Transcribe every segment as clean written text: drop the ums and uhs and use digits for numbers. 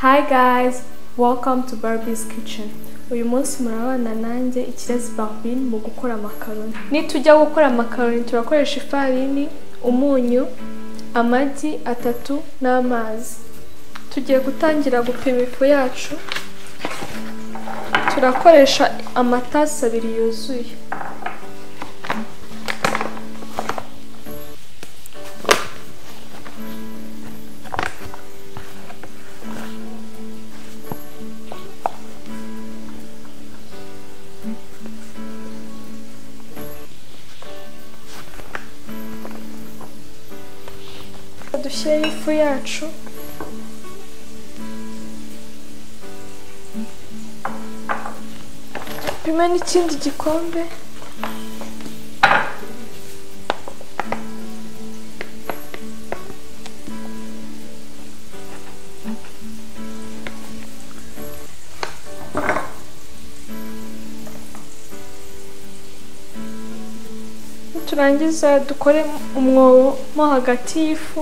Hi guys, welcome to Barbie's Kitchen. Uyu munsi murabana nanjye Ikirezi Barbie mu gukora makaroni. Nitujya gukora makaroni turakoresha ifarini, umunyu, amagi 3 n'amazi. Tugiye gutangira gupima ifu yacu. Turakoresha amatasi 2 yuzuye. Dushyire ifu yacu dupime n'ikindi gikombe turangiza dukore umwobo mo hagati y'ifu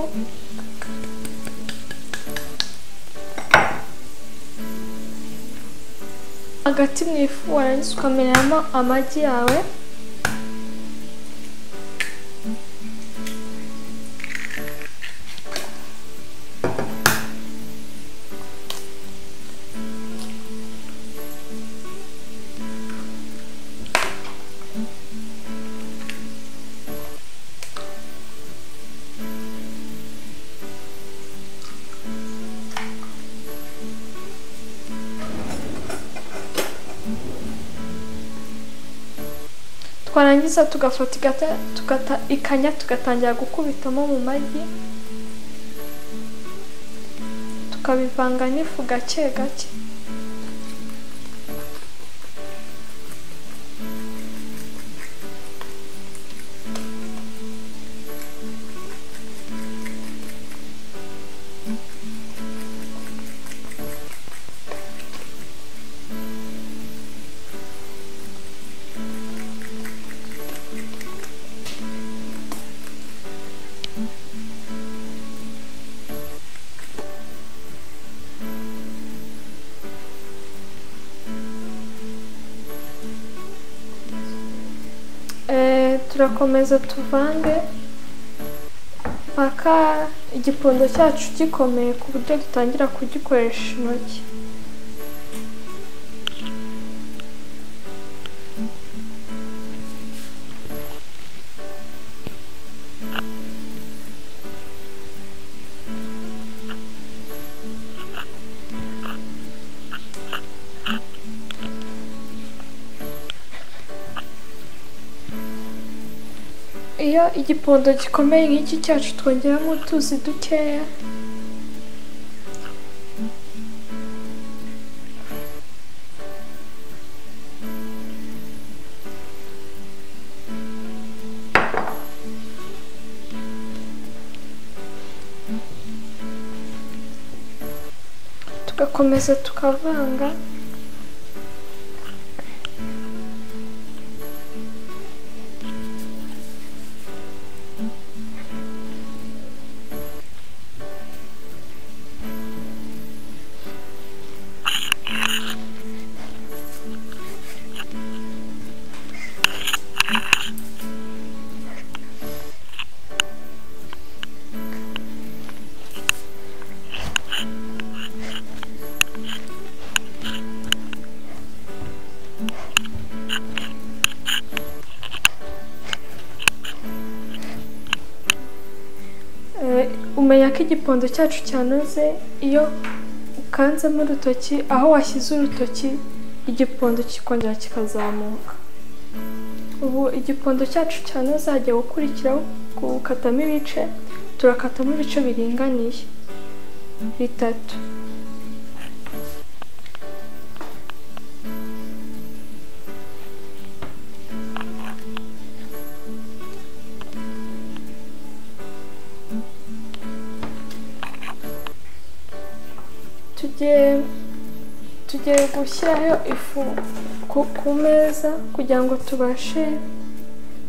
hagati mu ifu warangiza ukamenamo amagi yawe twarangiza tugafata ikanya tugatangira gukubitamo mu magi tukabivanga n'ifu gake gake turakomeza tuvange paka igipondo cyacu gikomeye ku buryo dutangira kugikoresha intoki iyo igipondo gikomeye nk'iki cyacu twongeramo utuzi dukeya tugakomeza tukavanga umenya ko igipondo cyacu cyanoze iyo ukanzemo urutoki aho washyize urutoki igipondo kikongera kikazamuka. Ubu igipondo cyacu cyanoze hagiye gukurikiraho gukatamo ibice, turakatamo ibice biringaniye 3. tugiye gushyiraho ifu ku meza kugira ngo tubashe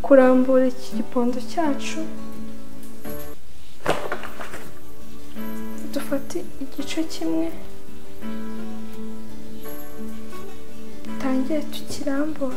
kurambura iki gipondo cyacu. Dufate igice kimwe twongere tukirambure.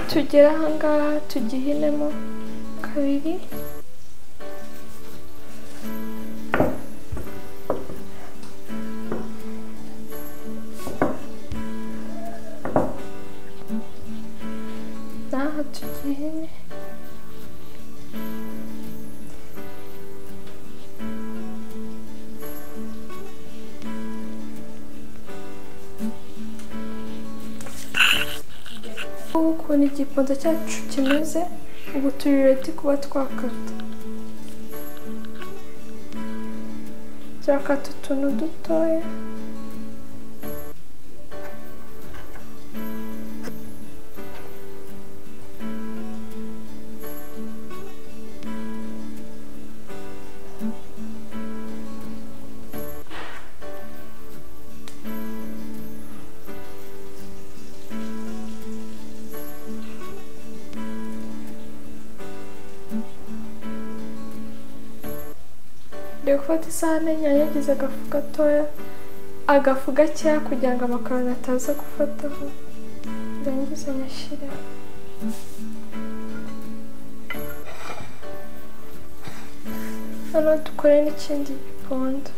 Tugera ahangaha tugihinemo kabiri. Naha tugihine. Ukuntu igipondo cyacu kimeze, ubu turi ready kuba twakata. Turakata utuntu dutoya. Gufata isahane nyanyagiza agafu gatoya, agafu gakeya kugira ngo amakaroni ataza gufataho, ndangiza nyashyire. Hano dukore n'ikindi gipondo.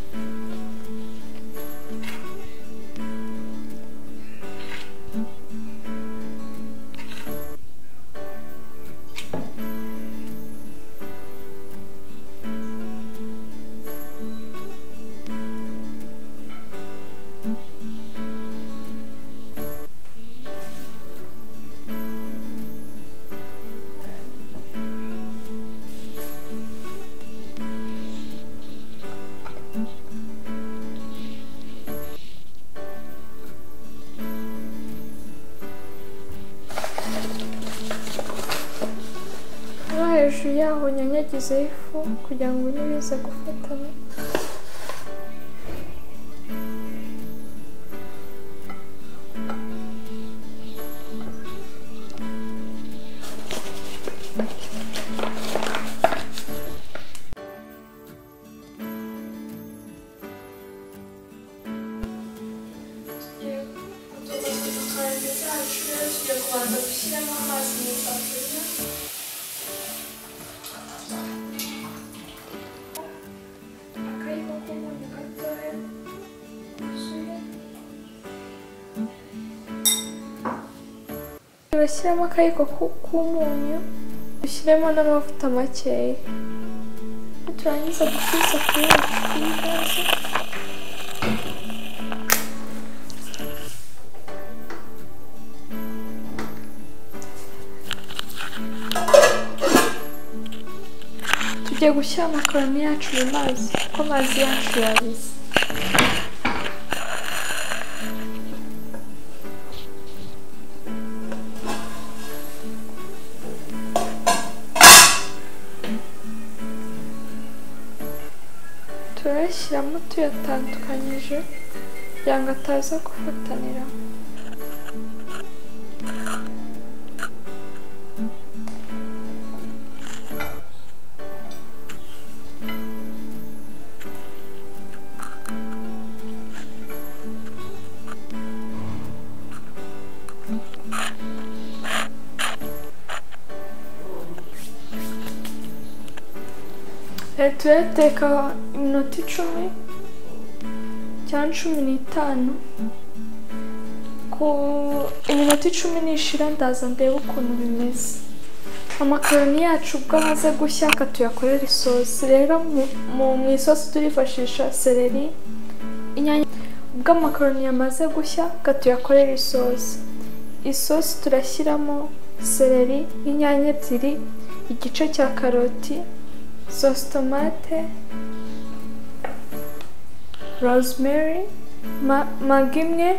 Hejuru yaho nyanyagizeho ifu kugira ngo nibiza gufatana. Kubanza gushyiramo amazi mu isafuriya. Akayiko k'umunyu gatoya kuzuye. Turashyiramo akayiko k'umunyu, dushyiremo n'amavuta makeya. Turangiza gushyira isafuriya kuri gaze. Tugiye gushyira amakaroni yacu mu mazi kuko amazi yacu yabize. Turayashyiramo tuyatandukanyije kugira ngo ataza gufatanira. Turateka iminota 10 cyangwa 15. Ku iminota 10 nishira ndaza ndeba ukuntu bimeze. Amakaroni yacu ubwo amaze gushya tuyakorera isosi. Rero mu isosi turifashisha seleri, inyanya. bw'amakaroni yamaze gushya tuyakorera isosi. Isosi turashyiramo seleri, inyanya ebyiri, igice cya karoti, sauce tomate, rosemary, magi imwe,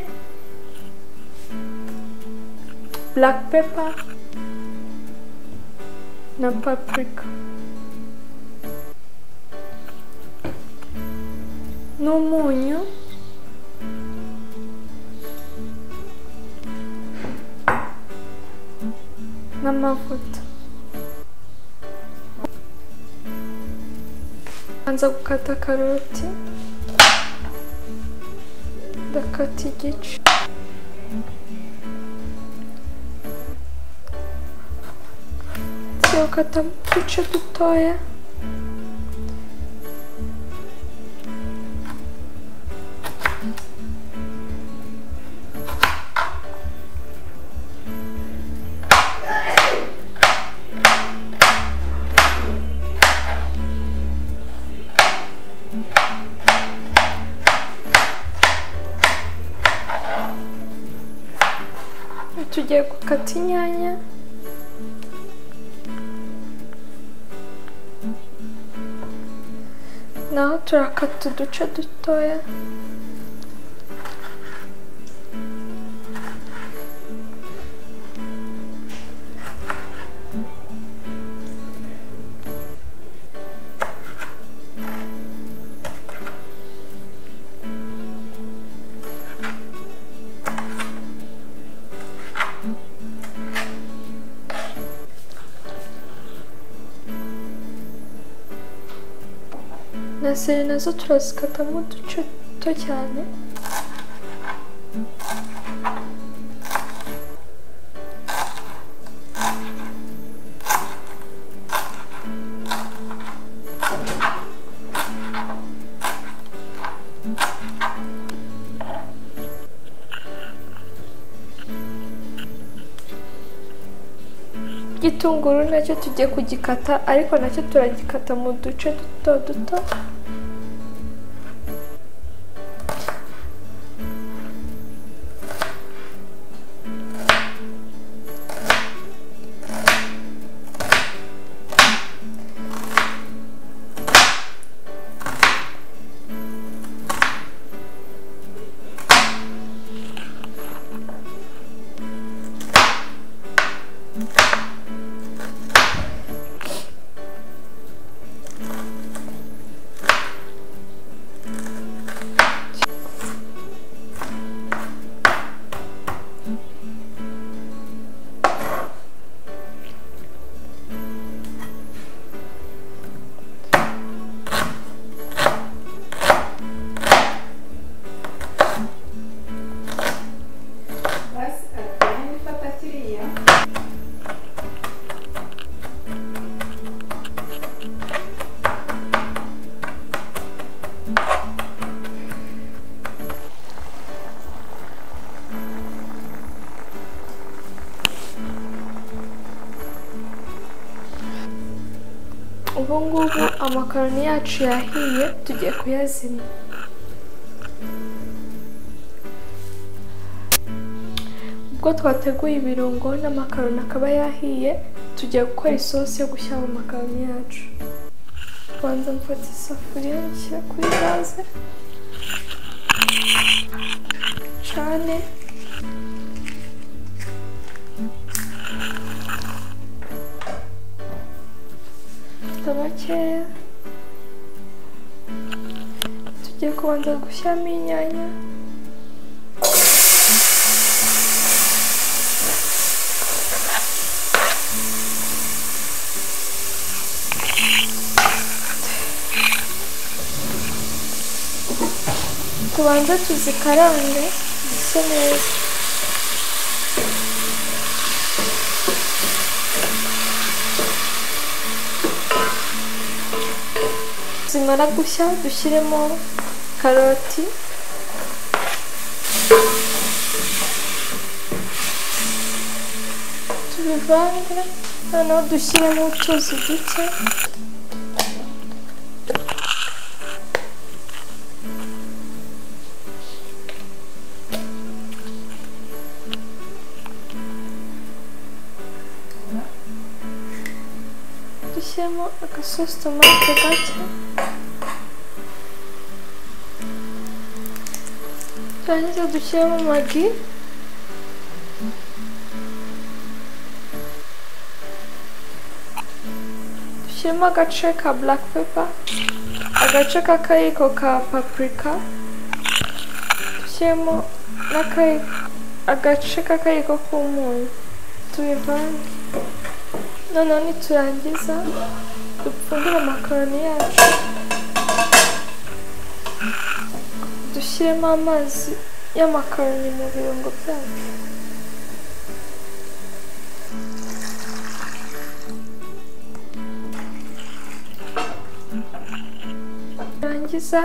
black pepper na paprika n'umunyu n'amavuta. Anza gukata karoti, ndakata igice, gukata uduce dutoya, tugiye gukata inyanya, naho turakata uduce dutoya, na seleri nazo turazikatamo uduce duto cyane. Igitunguru nacyo tugiye kugikata, ariko nacyo turagikata mu duce duto duto. Ubu ngubu amakaroni yacu yahiye, tugiye kuyazimya. Ubwo twateguye ibirungo n'amakaroni akaba yahiye, tugiye gukora isosi yo gushyira mu makaroni yacu. Banza mfata isafuriya nshyira kuri gaze, cane, makeya. Tugiye kubanza gushyiramo inyanya, tubanze tuzikarange zise neza. Zimara gushya dushyiremo karoti, tubivange, noneho dushyiremo utuzi duke, dushyiremo agasosi tomate gake, turangiza dushyiremo magi, dushyiremo agace ka black pepper, agace k'akayiko ka paprika, dushyiremo agace k'akayiko k'umunyu, tubivange. Noneho niturangiza dupfundure amakaroni yacu, dushyiremo amazi y'amakaroni mu birungo byacu. Turangiza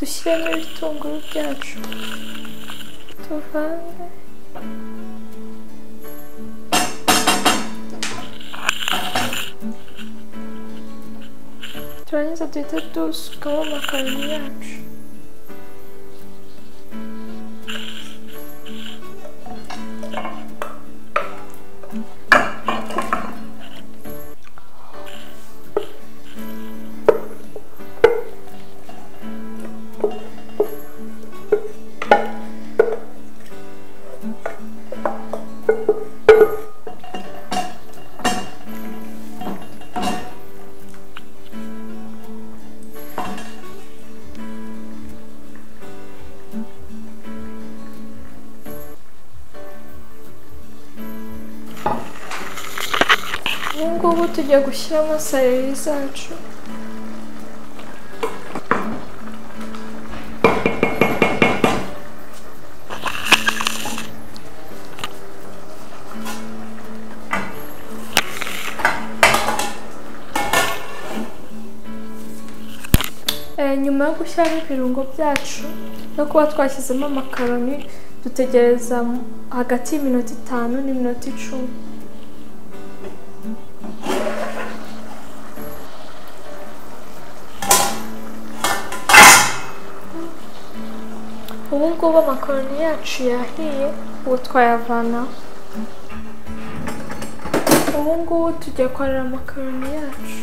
dushyiremo ibitunguru byacu, tuvange. Turangiza duhita dusukamo amakaroni yacu. Ubungubu tugiye gushyiramo seleri zacu. Nyuma yo gushyiramo ibirungo byacu no kuba twashyizemo amakaroni, dutegereza hagati y'iminota 5 n'iminota 10. Ubungubu amakaroni yacu yahiye, ubu twayavanaho. Ubungubu tugiye kwarura amakaroni yacu.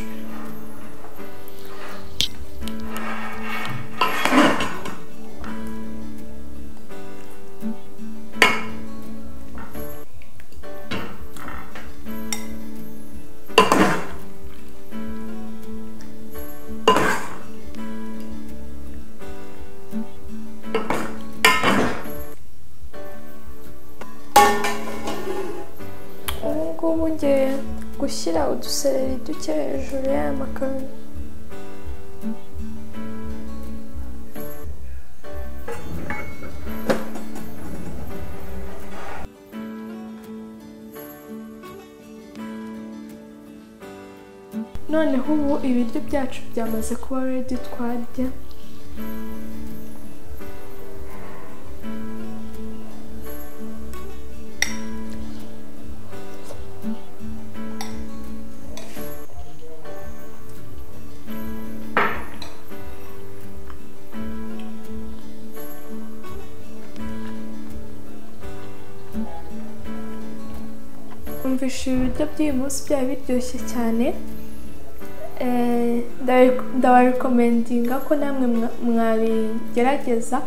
Ubungubu ngiye gushyira udusereri duke hejuru y'aya makaroni. Noneho ubu ibiryo byacu byamaze kuba ready, twarya. Umvishe ibiryo by'uyu munsi byaba biryoshye cyane. Ndabarekomendinga ko namwe mwabigerageza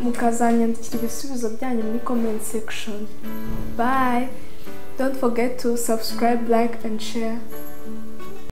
mukazanyandikira ibisubizo byanyu muri comment section. Bye. Don't forget to subscribe, like and share.